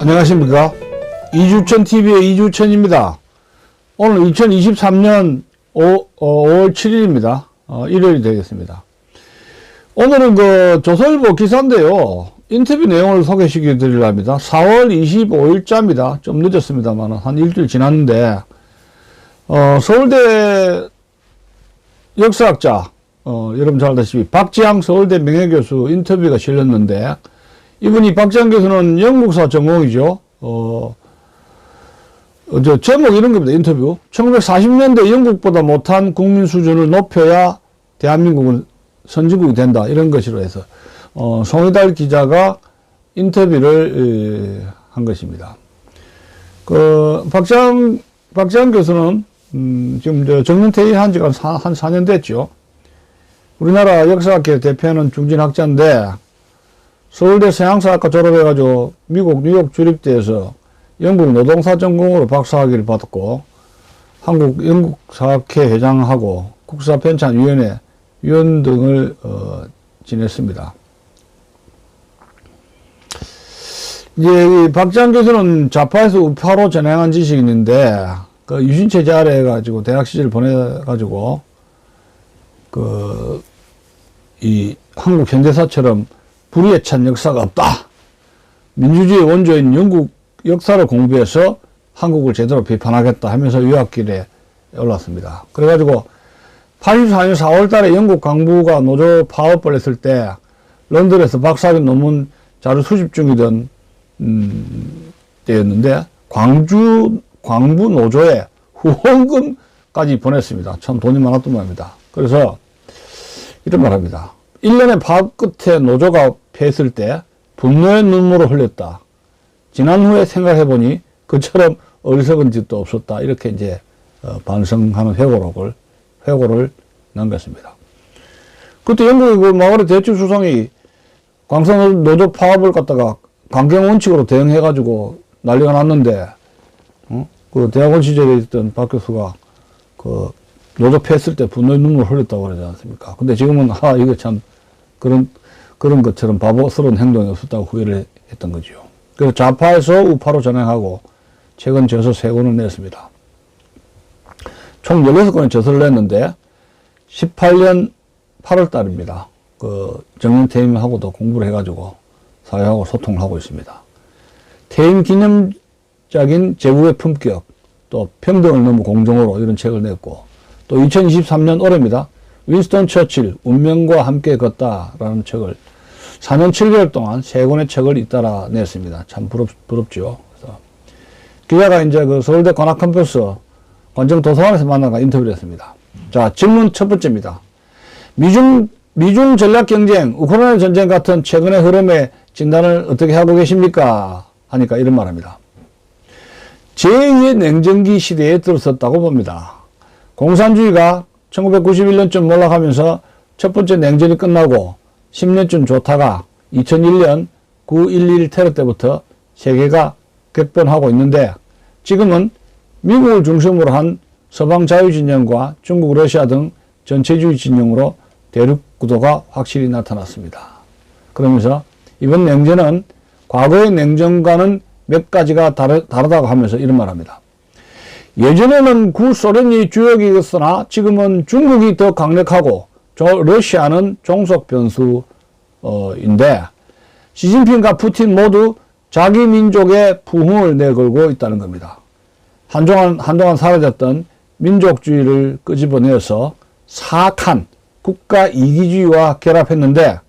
안녕하십니까. 이주천TV의 이주천입니다. 오늘 2023년 5월 7일입니다. 일요일이 되겠습니다. 오늘은 조선일보 기사인데요. 인터뷰 내용을 소개시켜 드리려 합니다. 4월 25일자입니다. 좀 늦었습니다만 한 일주일 지났는데, 서울대 역사학자, 여러분 잘 아시다시피 박지향 서울대 명예교수 인터뷰가 실렸는데, 이분이 박지향 교수는 영국사 전공이죠. 제목 이런 겁니다. 인터뷰. 1940년대 영국보다 못한 국민 수준을 높여야 대한민국은 선진국이 된다. 이런 것으로 해서, 송희달 기자가 인터뷰를 한 것입니다. 박지향 교수는, 지금 정년퇴임한 지가 한 4년 됐죠. 우리나라 역사학계 대표하는 중진학자인데, 서울대 서양사학과 졸업해가지고 미국 뉴욕 주립대에서 영국 노동사 전공으로 박사학위를 받았고, 한국 영국사학회 회장하고 국사편찬위원회 위원 등을 지냈습니다. 이제 이 박지향 교수는 좌파에서 우파로 전향한 지식이 있는데, 유신체제 아래 해가지고 대학 시절 보내가지고 이 한국 현대사처럼 불의에 찬 역사가 없다. 민주주의의 원조인 영국 역사를 공부해서 한국을 제대로 비판하겠다 하면서 유학길에 올랐습니다. 그래가지고 84년 4월 달에 영국 강부가 노조 파업을 했을 때 런던에서 박사학위 논문 자료 수집 중이던 때였는데 광부 노조에 후원금까지 보냈습니다. 참 돈이 많았던 모양입니다. 그래서 이런 말 합니다. 1년의 파업 끝에 노조가 패했을 때 분노의 눈물을 흘렸다. 지난 후에 생각해보니 그처럼 어리석은 짓도 없었다. 이렇게 이제 반성하는 회고를 남겼습니다. 그때 영국의 마가렛 대치 수상이 광산 노조 파업을 갖다가 강경 원칙으로 대응해가지고 난리가 났는데, 대학원 시절에 있던 박 교수가 노조 패했을 때 분노의 눈물을 흘렸다고 그러지 않습니까? 근데 지금은, 이거 참, 그런 것처럼 바보스러운 행동이 없었다고 후회를 했던 거죠. 그래서 좌파에서 우파로 전향하고, 최근 저서 3권을 냈습니다. 총 16권의 저서를 냈는데, 18년 8월 달입니다. 정년퇴임하고도 공부를 해가지고, 사회하고 소통을 하고 있습니다. 퇴임 기념작인 제국의 품격, 또 평등을 넘어 공정으로 이런 책을 냈고, 또 2023년 올해입니다. 윈스턴 처칠 운명과 함께 걷다라는 책을 4년 7개월 동안 3권의 책을 잇따라 냈습니다. 참 부럽죠. 그래서 기자가 이제 서울대 관악 캠퍼스 관정 도서관에서 만나가 인터뷰를 했습니다. 자, 질문 첫 번째입니다. 미중 전략 경쟁, 우크라이나 전쟁 같은 최근의 흐름의 진단을 어떻게 하고 계십니까? 하니까 이런 말합니다. 제2의 냉전기 시대에 들어섰다고 봅니다. 공산주의가 1991년쯤 몰락하면서 첫 번째 냉전이 끝나고 10년쯤 좋다가 2001년 9.11 테러 때부터 세계가 격변하고 있는데, 지금은 미국을 중심으로 한 서방 자유진영과 중국, 러시아 등 전체주의 진영으로 대륙 구도가 확실히 나타났습니다. 그러면서 이번 냉전은 과거의 냉전과는 몇 가지가 다르다고 하면서 이런 말합니다. 예전에는 구소련이 주역이었으나 지금은 중국이 더 강력하고 러시아는 종속 변수인데, 시진핑과 푸틴 모두 자기 민족의 부흥을 내걸고 있다는 겁니다. 한동안 사라졌던 민족주의를 끄집어내어서 사악한 국가 이기주의와 결합했는데,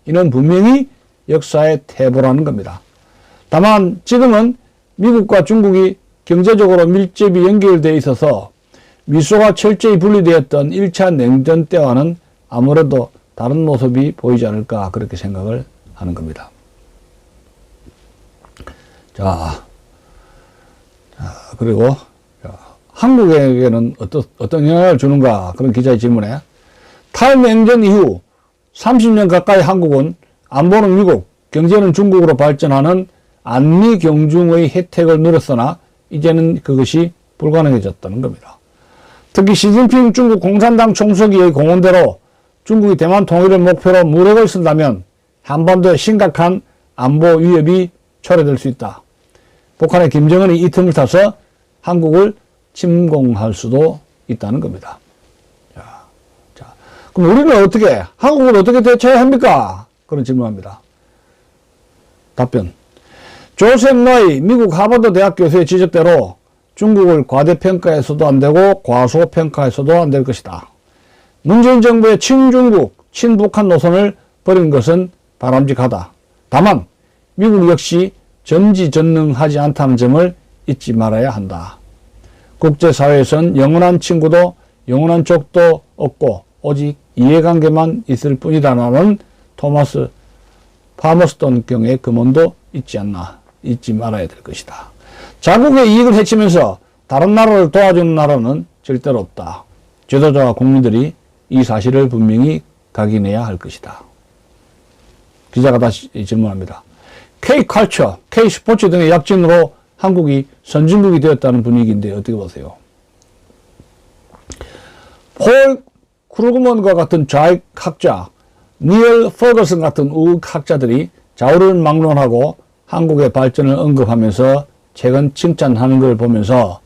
이는 분명히 역사의 태보라는 겁니다. 다만 지금은 미국과 중국이 경제적으로 밀접히 연결되어 있어서 미소가 철저히 분리되었던 1차 냉전 때와는 아무래도 다른 모습이 보이지 않을까, 그렇게 생각을 하는 겁니다. 자, 그리고 한국에게는 어떤 영향을 주는가, 그런 기자의 질문에 탈냉전 이후 30년 가까이 한국은 안보는 미국, 경제는 중국으로 발전하는 안미 경중의 혜택을 누렸으나 이제는 그것이 불가능해졌다는 겁니다. 특히 시진핑 중국 공산당 총書記의 공언대로 중국이 대만 통일을 목표로 무력을 쓴다면 한반도에 심각한 안보 위협이 초래될 수 있다. 북한의 김정은이 이 틈을 타서 한국을 침공할 수도 있다는 겁니다. 자, 그럼 우리는 어떻게, 한국을 어떻게 대처해야 합니까? 그런 질문합니다. 답변. 조셉 나이 미국 하버드 대학 교수의 지적대로 중국을 과대평가해서도 안 되고 과소평가해서도 안 될 것이다. 문재인 정부의 친중국, 친북한 노선을 버린 것은 바람직하다. 다만 미국 역시 전지전능하지 않다는 점을 잊지 말아야 한다. 국제사회에선 영원한 친구도 영원한 적도 없고 오직 이해관계만 있을 뿐이다라는 토마스 파머스턴 경의 금언도 잊지 말아야 될 것이다. 자국의 이익을 해치면서 다른 나라를 도와주는 나라는 절대로 없다. 지도자와 국민들이 이 사실을 분명히 각인해야 할 것이다. 기자가 다시 질문합니다. K컬처, K스포츠 등의 약진으로 한국이 선진국이 되었다는 분위기인데 어떻게 보세요? 폴 크루그먼과 같은 좌익학자, 니얼 퍼거슨 같은 우익학자들이 좌우를 막론하고 한국의 발전을 언급하면서 최근 칭찬하는 걸 보면서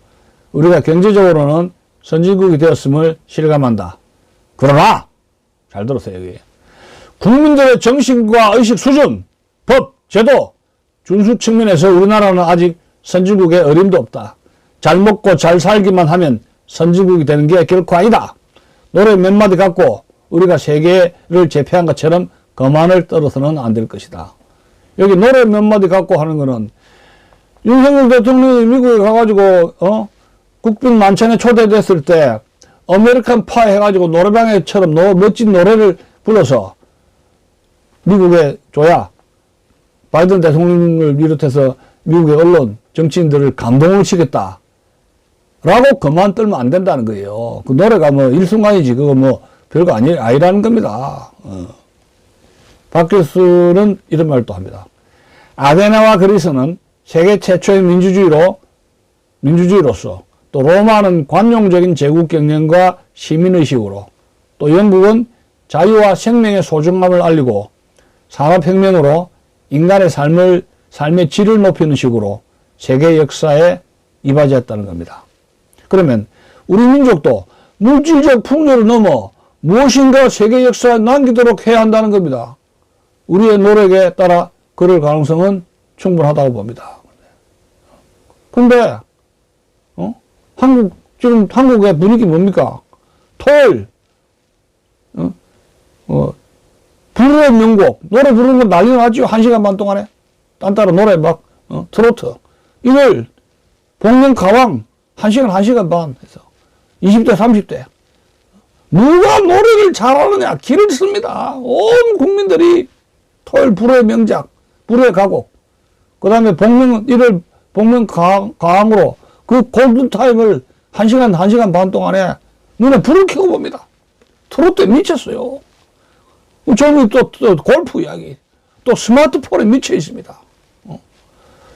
우리가 경제적으로는 선진국이 되었음을 실감한다. 그러나 잘 들으세요. 여기. 국민들의 정신과 의식 수준, 법, 제도, 준수 측면에서 우리나라는 아직 선진국의 어림도 없다. 잘 먹고 잘 살기만 하면 선진국이 되는 게 결코 아니다. 노래 몇 마디 갖고 우리가 세계를 제패한 것처럼 거만을 떨어서는 안 될 것이다. 여기 노래 몇 마디 갖고 하는 거는 윤석열 대통령이 미국에 가가지고 국빈 만찬에 초대됐을 때 아메리칸 파이 해가지고 노래방에처럼 멋진 노래를 불러서 미국에 줘야 바이든 대통령을 비롯해서 미국의 언론, 정치인들을 감동을 시켰다. 라고 그만 떨면 안 된다는 거예요. 그 노래가 뭐 일순간이지 그거 뭐 별거 아니라는 겁니다. 박 교수는 이런 말도 합니다. 아테네와 그리스는 세계 최초의 민주주의로서 또 로마는 관용적인 제국 경영과 시민의식으로 또 영국은 자유와 생명의 소중함을 알리고 산업혁명으로 인간의 삶의 질을 높이는 식으로 세계 역사에 이바지했다는 겁니다. 그러면 우리 민족도 물질적 풍요를 넘어 무엇인가 세계 역사에 남기도록 해야 한다는 겁니다. 우리의 노력에 따라 그럴 가능성은 충분하다고 봅니다. 근데 지금 한국의 분위기 뭡니까? 토요일 불후의 명곡 노래 부르는 거 난리 나죠. 1시간 반 동안에 딴따라 노래 막 트로트 이걸 복면 가왕 1시간 반 해서 20대 30대 누가 노래를 잘하느냐 기를 씁니다. 온 국민들이 토요일 불후의 명작 불후의 가곡 그 다음에 복면 가왕으로 그 골든타임을 1시간 반 동안에 눈에 불을 켜고 봅니다. 트로트에 미쳤어요. 저는 또 골프 이야기, 또 스마트폰에 미쳐 있습니다.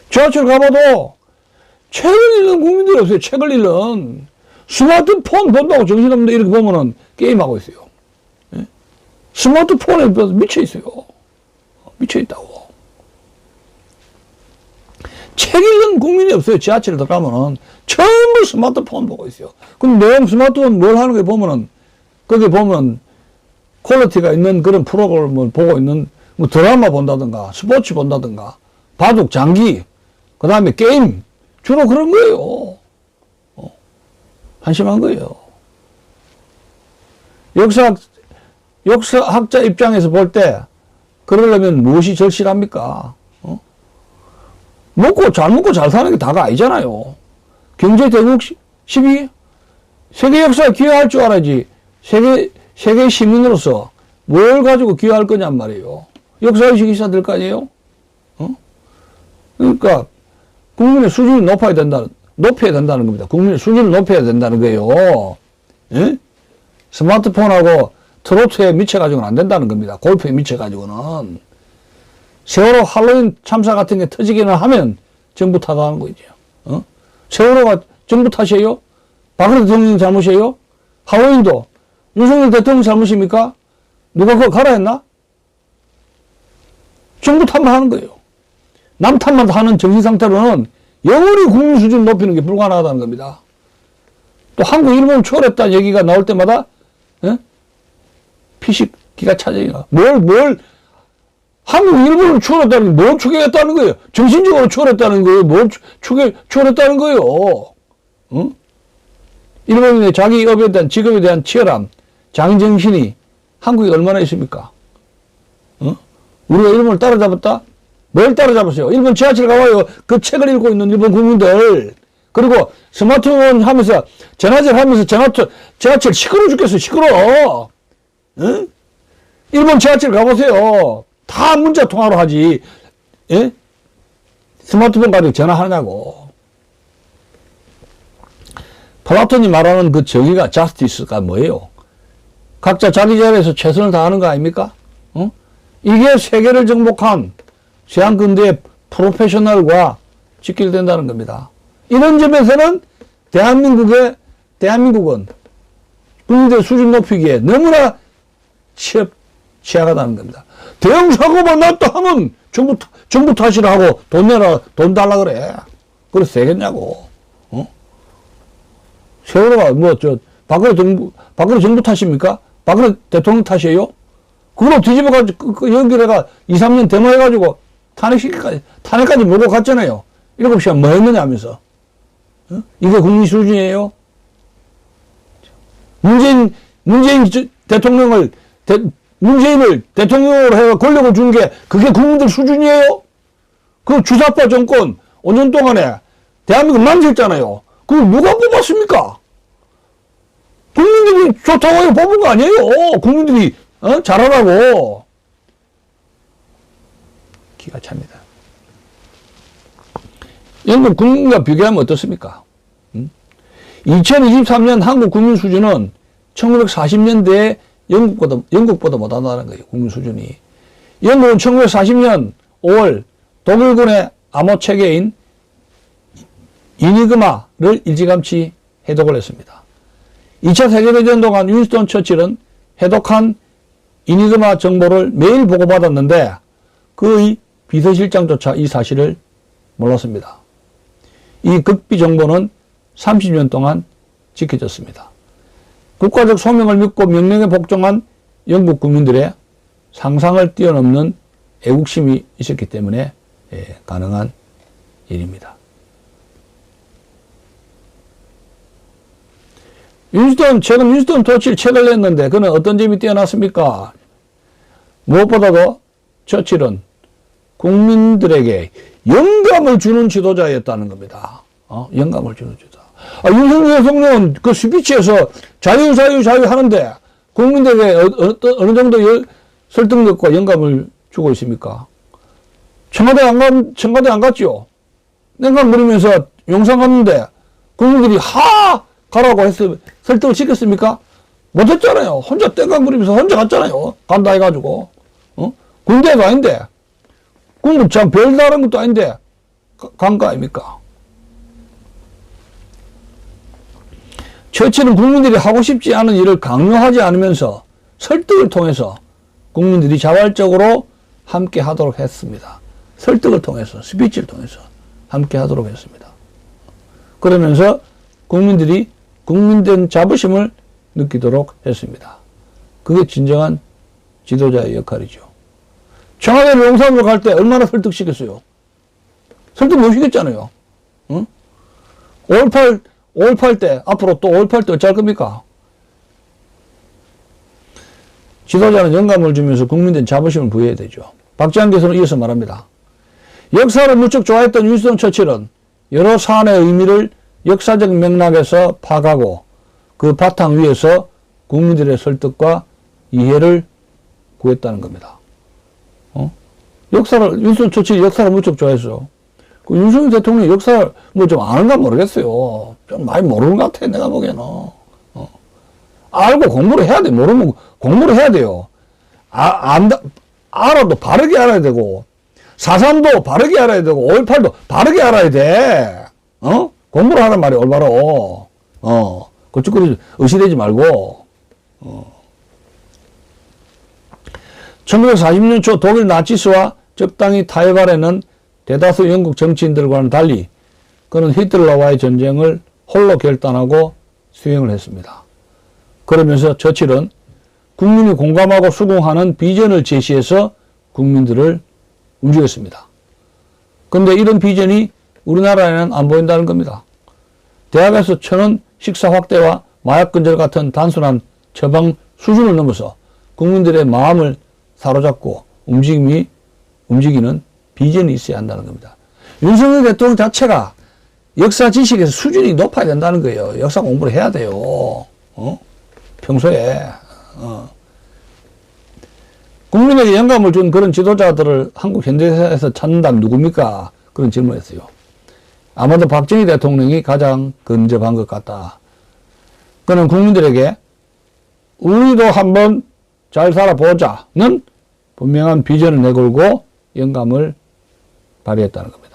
지하철 가봐도 책을 읽는 국민들이 없어요. 책을 읽는. 스마트폰 본다고 정신없는데 이렇게 보면은 게임하고 있어요. 스마트폰에 미쳐 있어요. 미쳐 있다고. 책 읽는 국민이 없어요. 지하철에 들어가면은 전부 스마트폰 보고 있어요. 그럼 내용 스마트폰 뭘 하는 거 보면은 거기 보면 퀄리티가 있는 그런 프로그램을 보고 있는 뭐 드라마 본다든가 스포츠 본다든가 바둑, 장기 그 다음에 게임 주로 그런 거예요. 한심한 거예요. 역사학자 입장에서 볼 때 그러려면 무엇이 절실합니까? 잘 먹고 잘 사는 게 다가 아니잖아요. 경제대국 시비? 세계 역사에 기여할 줄 알아야지. 세계 시민으로서 뭘 가지고 기여할 거냔 말이에요. 역사의식이 있어야 될 거 아니에요? 그러니까, 국민의 수준이 높여야 된다는 겁니다. 국민의 수준을 높여야 된다는 거예요. 예? 스마트폰하고 트로트에 미쳐가지고는 안 된다는 겁니다. 골프에 미쳐가지고는. 세월호 할로윈 참사 같은 게 터지기는 하면 정부 탓하는 거죠. 세월호가 정부 탓이에요? 박근혜 대통령 잘못이에요? 할로윈도 윤석열 대통령 잘못입니까? 누가 그거 가라 했나? 정부 탓만 하는 거예요. 남 탓만 하는 정신 상태로는 영원히 국민 수준 높이는 게 불가능하다는 겁니다. 또 한국, 일본 초월했다는 얘기가 나올 때마다, 피식기가 찾아요. 한국, 일본을 초월했다는 게 뭘 추격했다는 거예요? 정신적으로 초월했다는 거예요? 뭘 초월했다는 거예요? 응? 일본인의 자기 업에 대한, 직업에 대한 치열함, 장정신이 한국에 얼마나 있습니까? 응? 우리가 일본을 따라잡았다? 뭘 따라잡았어요? 일본 지하철 가봐요. 그 책을 읽고 있는 일본 국민들. 그리고 스마트폰 하면서, 전화질 하면서 지하철 시끄러워 죽겠어, 시끄러워. 응? 일본 지하철 가보세요. 다 문자 통화로 하지. 예? 스마트폰 가지고 전화하냐고. 플라톤이 말하는 그 정의가, 자스티스가 뭐예요? 각자 자기 자리에서 최선을 다하는 거 아닙니까? 이게 세계를 정복한 서양근대의 프로페셔널과 직결된다는 겁니다. 이런 점에서는 대한민국은 국민들 수준 높이기에 너무나 취약하다는 겁니다. 대형 사고만 났다 하면 정부 탓이라 하고 돈 달라 그래. 그래서 되겠냐고. 세월호가 박근혜 정부 탓입니까? 박근혜 대통령 탓이에요? 그걸로 뒤집어가지고, 연결해가 2, 3년 데모해가지고 탄핵까지 몰고 갔잖아요. 7시간 뭐 했느냐 하면서. 이게 국민 수준이에요? 문재인을 대통령으로 해서 권력을 준 게 그게 국민들 수준이에요? 그 주사파 정권 5년 동안에 대한민국 망쳤잖아요. 그걸 누가 뽑았습니까? 국민들이 좋다고 뽑은 거 아니에요? 국민들이 잘하라고. 기가 찹니다. 영국 국민과 비교하면 어떻습니까? 2023년 한국 국민 수준은 1940년대에 영국보다 못한다는 거예요. 국민 수준이. 영국은 1940년 5월 독일군의 암호 체계인 이니그마를 일찌감치 해독을 했습니다. 2차 세계대전 동안 윈스턴 처칠은 해독한 이니그마 정보를 매일 보고받았는데 그의 비서실장조차 이 사실을 몰랐습니다. 이 극비 정보는 30년 동안 지켜졌습니다. 국가적 소명을 믿고 명령에 복종한 영국 국민들의 상상을 뛰어넘는 애국심이 있었기 때문에 가능한 일입니다. 최근 윈스턴 처칠 책을 냈는데 그는 어떤 점이 뛰어났습니까? 무엇보다도 처칠은 국민들에게 영감을 주는 지도자였다는 겁니다. 영감을 주는 지도자. 윤석열 대통령은 그 스피치에서 자유 하는데 국민들에게 어느 정도 설득력과 영감을 주고 있습니까? 청와대 안 갔죠? 냉간 부리면서 용산 갔는데 국민들이 가라고 해서 설득을 시켰습니까? 못했잖아요. 혼자 땡깡 부리면서 혼자 갔잖아요. 간다 해가지고. 군대가 아닌데. 국무장 별다른 것도 아닌데 간 거 아닙니까? 처칠은 국민들이 하고 싶지 않은 일을 강요하지 않으면서 설득을 통해서 국민들이 자발적으로 함께 하도록 했습니다. 설득을 통해서, 스피치를 통해서 함께 하도록 했습니다. 그러면서 국민들이 국민된 자부심을 느끼도록 했습니다. 그게 진정한 지도자의 역할이죠. 청와대를 용산으로 갈 때 얼마나 설득시켰어요? 설득 못 시켰잖아요. 응? 5.18 때, 앞으로 또 5.18 때 어찌할 겁니까? 지도자는 영감을 주면서 국민된 자부심을 부여해야 되죠. 박지원 교수는 이어서 말합니다. 역사를 무척 좋아했던 윈스턴 처칠은 여러 사안의 의미를 역사적 맥락에서 파가고 그 바탕 위에서 국민들의 설득과 이해를 구했다는 겁니다. 윈스턴 처칠이 역사를 무척 좋아했어. 그 윤석열 대통령이 역사를 뭐 좀 아는가 모르겠어요. 좀 많이 모르는 것 같아, 내가 보기에는. 알고 공부를 해야 돼. 모르면 공부를 해야 돼요. 알아도 바르게 알아야 되고, 4.3도 바르게 알아야 되고, 5.18도 바르게 알아야 돼. 공부를 하란 말이야, 올바로. 그쪽으로 의시되지 말고. 1940년 초 독일 나치스와 적당히 타협하려는 대다수 영국 정치인들과는 달리 그는 히틀러와의 전쟁을 홀로 결단하고 수행을 했습니다. 그러면서 처칠은 국민이 공감하고 수긍하는 비전을 제시해서 국민들을 움직였습니다. 그런데 이런 비전이 우리나라에는 안 보인다는 겁니다. 대학에서 쳐는 식사 확대와 마약 근절 같은 단순한 처방 수준을 넘어서 국민들의 마음을 사로잡고 움직이는 비전이 있어야 한다는 겁니다. 윤석열 대통령 자체가 역사 지식에서 수준이 높아야 된다는 거예요. 역사 공부를 해야 돼요. 평소에. 국민에게 영감을 준 그런 지도자들을 한국 현대사에서 찾는다면 누굽니까? 그런 질문을 했어요. 아마도 박정희 대통령이 가장 근접한 것 같다. 그는 국민들에게 우리도 한번 잘 살아보자는 분명한 비전을 내걸고 영감을 발휘했다는 겁니다.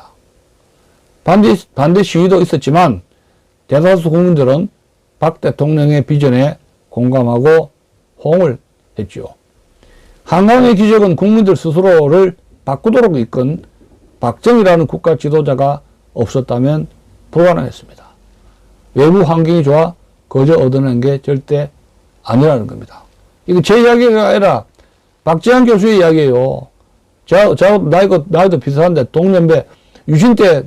반대 시위도 있었지만 대다수 국민들은 박 대통령의 비전에 공감하고 호응을 했죠. 한강의 기적은 국민들 스스로를 바꾸도록 이끈 박정희라는 국가 지도자가 없었다면 불가능했습니다. 외부 환경이 좋아 거저 얻어낸 게 절대 아니라는 겁니다. 이거 제 이야기가 아니라 박지한 교수의 이야기예요. 나이도 비슷한데 동년배 유신 때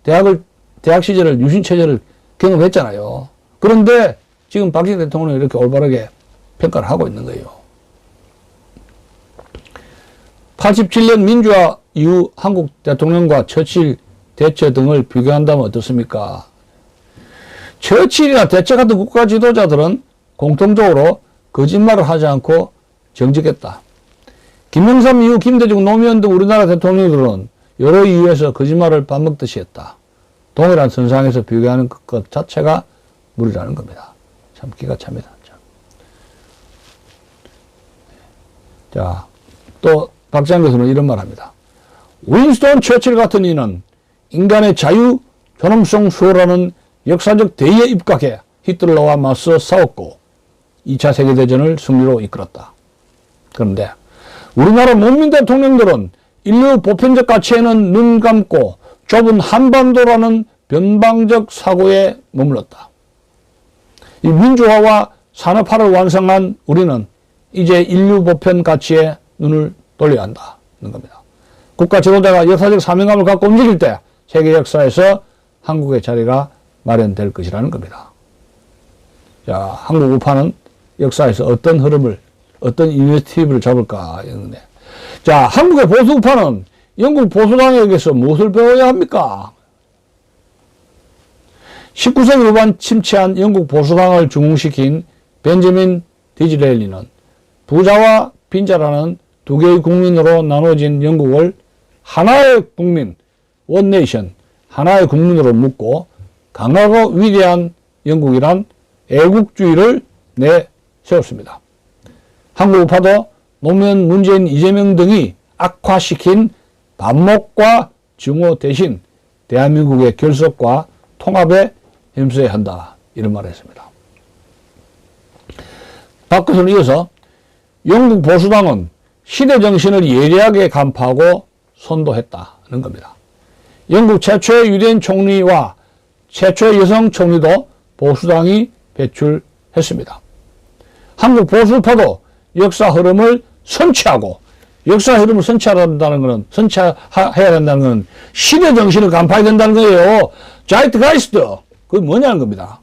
대학 시절을 유신 체제를 경험했잖아요. 그런데 지금 박정희 대통령이 이렇게 올바르게 평가를 하고 있는 거예요. 87년 민주화 이후 한국 대통령과 처칠, 대처 등을 비교한다면 어떻습니까? 처칠이나 대처 같은 국가 지도자들은 공통적으로 거짓말을 하지 않고 정직했다. 김영삼 이후 김대중, 노무현 등 우리나라 대통령들은 여러 이유에서 거짓말을 밥 먹듯이 했다. 동일한 선상에서 비교하는 것 자체가 무리라는 겁니다. 참 기가 찹니다. 자, 또 박지한 교수는 이런 말 합니다. 윈스턴 처칠 같은 이는 인간의 자유, 존엄성 수호라는 역사적 대의에 입각해 히틀러와 맞서 싸웠고 2차 세계대전을 승리로 이끌었다. 그런데 우리나라 농민 대통령들은 인류 보편적 가치에는 눈 감고 좁은 한반도라는 변방적 사고에 머물렀다. 이 민주화와 산업화를 완성한 우리는 이제 인류 보편 가치에 눈을 돌려야 한다는 겁니다. 국가 지도자가 역사적 사명감을 갖고 움직일 때 세계 역사에서 한국의 자리가 마련될 것이라는 겁니다. 자, 한국 우파는 역사에서 어떤 흐름을, 어떤 이니셔티브를 잡을까 했는데, 자, 한국의 보수 우파는 영국 보수당에게서 무엇을 배워야 합니까? 19세기 후반 침체한 영국 보수당을 중흥시킨 벤저민 디즈레일리는 부자와 빈자라는 두 개의 국민으로 나눠진 영국을 하나의 국민, 원 네이션, 하나의 국민으로 묶고 강하고 위대한 영국이란 애국주의를 내세웠습니다. 한국 우파도 노무현, 문재인, 이재명 등이 악화시킨 반목과 증오 대신 대한민국의 결속과 통합에 힘써야 한다. 이런 말을 했습니다. 박 교수는 이어서 영국 보수당은 시대 정신을 예리하게 간파하고 선도했다는 겁니다. 영국 최초의 유대인 총리와 최초의 여성 총리도 보수당이 배출했습니다. 한국 보수파도 역사 흐름을 선취하고, 역사 흐름을 선취해야 된다는 것은 시대 정신을 간파해야 된다는 거예요. 자이트가이스트. 그게 뭐냐는 겁니다.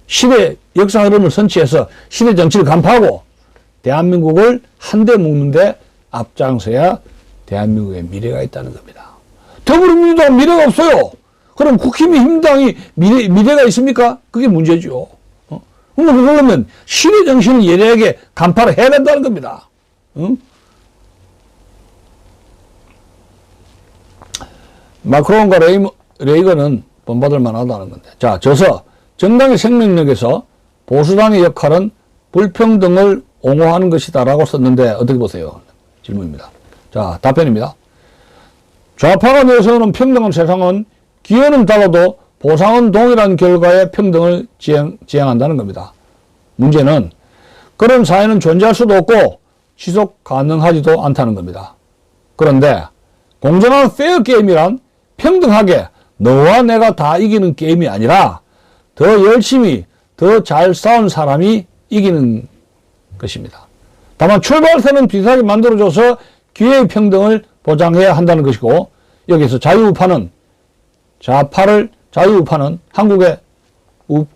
시대, 역사 흐름을 선취해서 시대 정치를 간파하고 대한민국을 한데 묶는데 앞장서야 대한민국의 미래가 있다는 겁니다. 더불어민주당 미래가 없어요. 그럼 국힘민주당이 미래가 있습니까? 그게 문제죠. 그러면 시대 정신을 예리하게 간파를 해야 된다는 겁니다. 마크론과 레이건은 본받을 만하다는 건데. 자, 저서 정당의 생명력에서 보수당의 역할은 불평등을 옹호하는 것이다라고 썼는데 어떻게 보세요? 질문입니다. 자, 답변입니다. 좌파가 내세우는 평등한 세상은 기여는 달라도 보상은 동일한 결과의 평등을 지향한다는 겁니다. 문제는 그런 사회는 존재할 수도 없고 지속 가능하지도 않다는 겁니다. 그런데 공정한 페어 게임이란 평등하게 너와 내가 다 이기는 게임이 아니라 더 열심히 더 잘 싸운 사람이 이기는 것입니다. 다만 출발선은 비슷하게 만들어줘서 기회의 평등을 보장해야 한다는 것이고, 여기서 자유우파는 한국의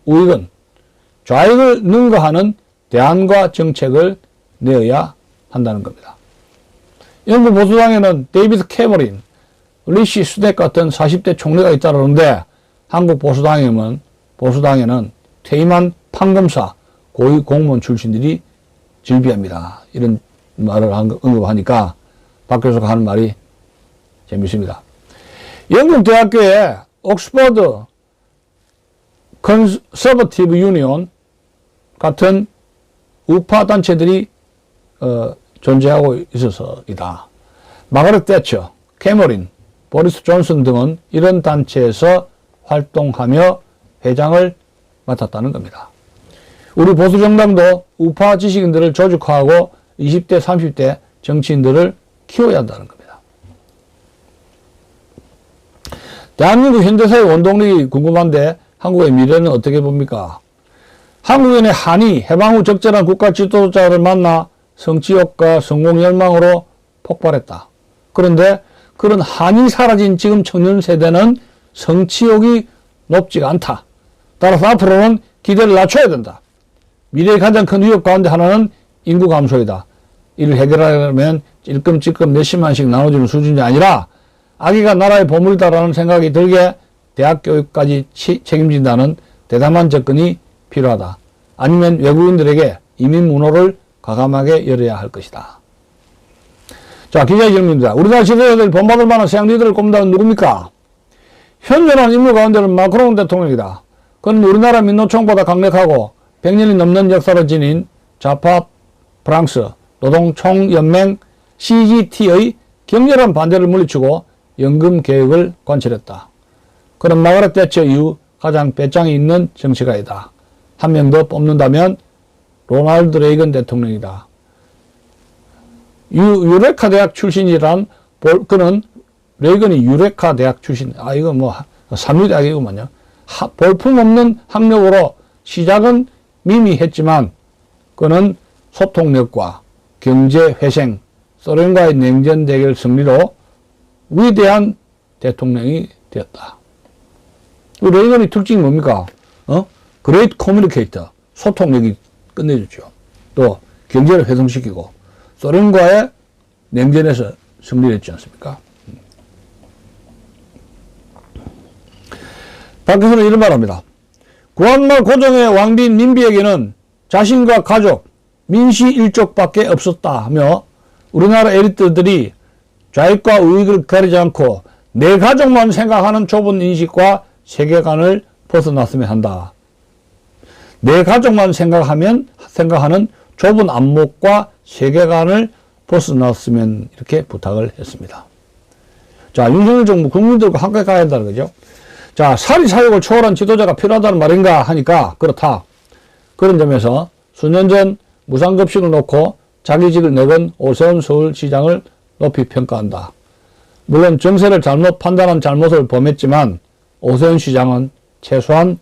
우익은 좌익을 능가하는 대안과 정책을 내어야 한다는 겁니다. 영국 보수당에는 데이비드 캐머린, 리시 수넥 같은 40대 총리가 있다는데, 한국 보수당에는 퇴임한 판검사, 고위 공무원 출신들이 즐비합니다. 이런 말을 언급하니까 박 교수가 하는 말이 재밌습니다. 영국 대학교에 옥스퍼드 컨서버티브 유니온 같은 우파 단체들이 존재하고 있어서이다. 마가렛 대처, 캐머린, 보리스 존슨 등은 이런 단체에서 활동하며 회장을 맡았다는 겁니다. 우리 보수정당도 우파 지식인들을 조직화하고 20대, 30대 정치인들을 키워야 한다는 겁니다. 대한민국 현대사의 원동력이 궁금한데 한국의 미래는 어떻게 봅니까? 한국인의 한이 해방 후 적절한 국가 지도자를 만나 성취욕과 성공 열망으로 폭발했다. 그런데 그런 한이 사라진 지금 청년 세대는 성취욕이 높지가 않다. 따라서 앞으로는 기대를 낮춰야 된다. 미래의 가장 큰 위협 가운데 하나는 인구 감소이다. 이를 해결하려면 찔끔찔끔 몇십만씩 나눠주는 수준이 아니라 아기가 나라의 보물이다라는 생각이 들게 대학 교육까지 책임진다는 대담한 접근이 필요하다. 아니면 외국인들에게 이민 문호를 과감하게 열어야 할 것이다. 자, 기자의 질문입니다. 우리나라 지도자들이 본받을 만한 서양 리더를 꼽는다면 누굽니까? 현존하는 인물 가운데는 마크롱 대통령이다. 그는 우리나라 민노총보다 강력하고 100년이 넘는 역사를 지닌 좌파 프랑스 노동총연맹 CGT의 격렬한 반대를 물리치고 연금 개혁을 관철했다. 그는 마가렛 대처 이후 가장 배짱이 있는 정치가이다. 한 명 더 뽑는다면 로널드 레이건 대통령이다. 유레카 대학 출신이란 그는 레이건이 유레카 대학 출신, 이거 뭐 삼류대학이구만요. 볼품없는 학력으로 시작은 미미했지만 그는 소통력과 경제회생, 소련과의 냉전 대결 승리로 위대한 대통령이 되었다. 레이건의 특징이 뭡니까? 그레이트 커뮤니케이터, 소통력이 끝내주죠. 또 경제를 회생시키고 소련과의 냉전에서 승리를 했지 않습니까? 박 교수는 이런 말합니다. 구한말 고종의 왕비인 민비에게는 자신과 가족, 민씨 일족밖에 없었다 하며 우리나라 엘리트들이 좌익과 우익을 가리지 않고 내 가족만 생각하는 좁은 인식과 세계관을 벗어났으면 한다. 내 가족만 생각하는 좁은 안목과 세계관을 벗어났으면 이렇게 부탁을 했습니다. 자, 윤석열 정부 국민들과 함께 가야 한다는 거죠. 자, 사리 사욕을 초월한 지도자가 필요하다는 말인가 하니까 그렇다. 그런 점에서 수년 전 무상급식을 놓고 자기직을 내건 오세훈 서울시장을 높이 평가한다. 물론 정세를 잘못 판단한 잘못을 범했지만 오세훈 시장은 최소한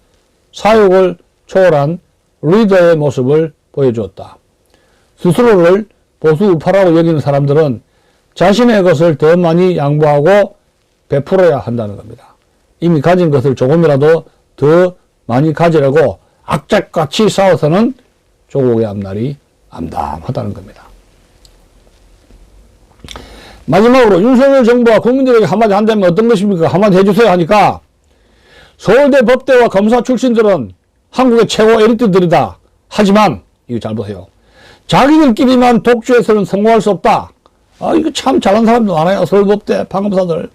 사욕을 초월한 리더의 모습을 보여주었다. 스스로를 보수 우파라고 여기는 사람들은 자신의 것을 더 많이 양보하고 베풀어야 한다는 겁니다. 이미 가진 것을 조금이라도 더 많이 가지려고 악착같이 싸워서는 조국의 앞날이 암담하다는 겁니다. 마지막으로 윤석열 정부와 국민들에게 한마디 한다면 어떤 것입니까? 한마디 해주세요 하니까 서울대 법대와 검사 출신들은 한국의 최고 엘리트들이다. 하지만 이거 잘 보세요. 자기들끼리만 독주해서는 성공할 수 없다. 이거 참 잘난 사람들 많아요. 서울법대 판검사들.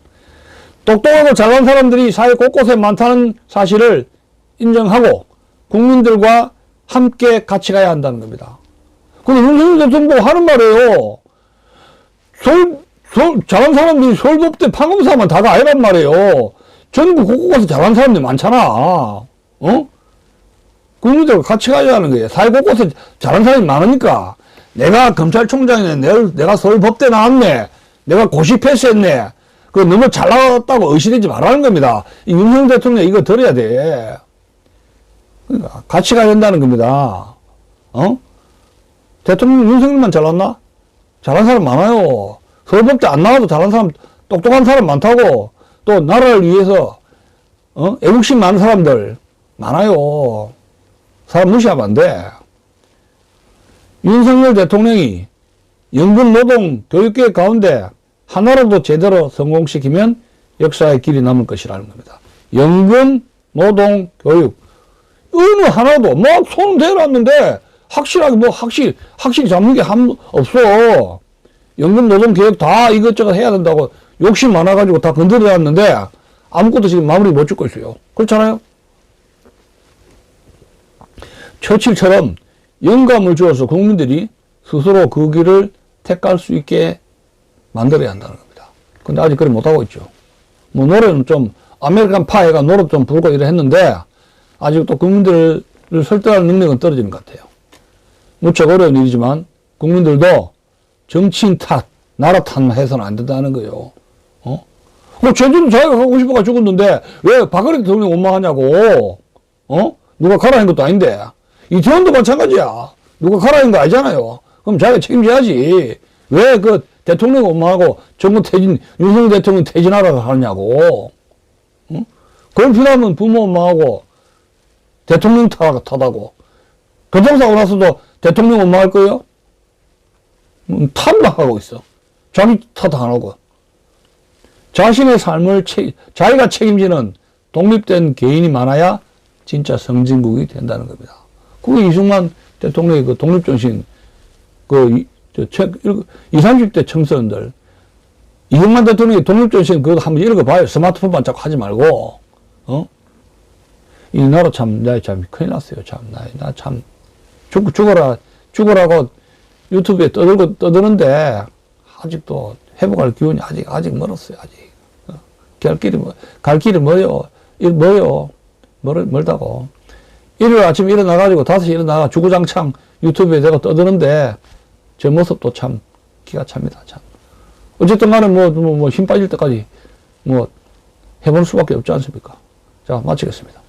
똑똑하고 잘난 사람들이 사회 곳곳에 많다는 사실을 인정하고 국민들과 함께 같이 가야 한다는 겁니다. 근데 윤석열 대통령 하는 말이에요. 잘난 사람들이 서울법대 판검사만 다가 아니란 말이에요. 전국 곳곳에 잘난 사람들이 많잖아. 국민들과 같이 가야 하는 거예요. 사회 곳곳에 잘난 사람이 많으니까. 내가 검찰총장이네. 내가 서울법대 나왔네. 내가 고시 패스했네. 그 너무 잘 나왔다고 의심되지 말라는 겁니다. 이 윤석열 대통령 이거 들어야 돼. 그러니까 같이 가야 된다는 겁니다. 대통령 윤석열만 잘났나? 잘한 사람 많아요. 서울법대 안 나와도 잘한 사람, 똑똑한 사람 많다고. 또 나라를 위해서 애국심 많은 사람들 많아요. 사람 무시하면 안 돼. 윤석열 대통령이 연금 노동 교육계획 가운데 하나라도 제대로 성공시키면 역사의 길이 남을 것이라는 겁니다. 연금 노동 교육 어느 하나도 막 손 대놨는데 확실하게 확실히 잡는 게 없어. 연금 노동 교육 다 이것저것 해야 된다고 욕심 많아가지고 다 건드려놨는데 아무것도 지금 마무리 못 짓고 있어요. 그렇잖아요? 처칠처럼 영감을 주어서 국민들이 스스로 그 길을 택할 수 있게 만들어야 한다는 겁니다. 근데 아직 그걸 못하고 있죠. 뭐 노래는 좀 아메리칸 파이가 노래 좀 부르고 이래 했는데 아직 또 국민들을 설득할 능력은 떨어지는 것 같아요. 무척 어려운 일이지만 국민들도 정치인 탓, 나라 탓만 해서는 안 된다는 거예요. 제주도 자기가 가고 싶어가 죽었는데 왜 박근혜 대통령 원망하냐고. 누가 가라는 것도 아닌데. 이태원도 마찬가지야. 누가 가라는 거 아니잖아요. 그럼 자기가 책임져야지. 왜 그 대통령 원망하고 정부 퇴진, 윤석열 대통령 퇴진하라고 하냐고. 그럴 필요하면 부모 원망하고 대통령 탓하다고. 교통사고 나서도 대통령 원망할 거예요? 탓만 하고 있어. 자기 탓 안 하고. 자신의 삶을 자기가 책임지는 독립된 개인이 많아야 진짜 선진국이 된다는 겁니다. 그게 이승만 대통령의 그 독립정신, 20, 30대 청소년들, 이승만 대통령의 독립정신 그거 한번 읽어봐요. 스마트폰만 자꾸 하지 말고, 이 나라 나 참 큰일 났어요. 나 참, 죽어라고 유튜브에 떠드는데, 아직도 회복할 기운이 아직 멀었어요, 아직. 갈 길이 멀다고. 일요일 아침에 일어나가지고 5시에 일어나가 주구장창 유튜브에 내가 떠드는데, 제 모습도 참 기가 찹니다, 참. 어쨌든 간에 힘 빠질 때까지 해볼 수밖에 없지 않습니까? 자, 마치겠습니다.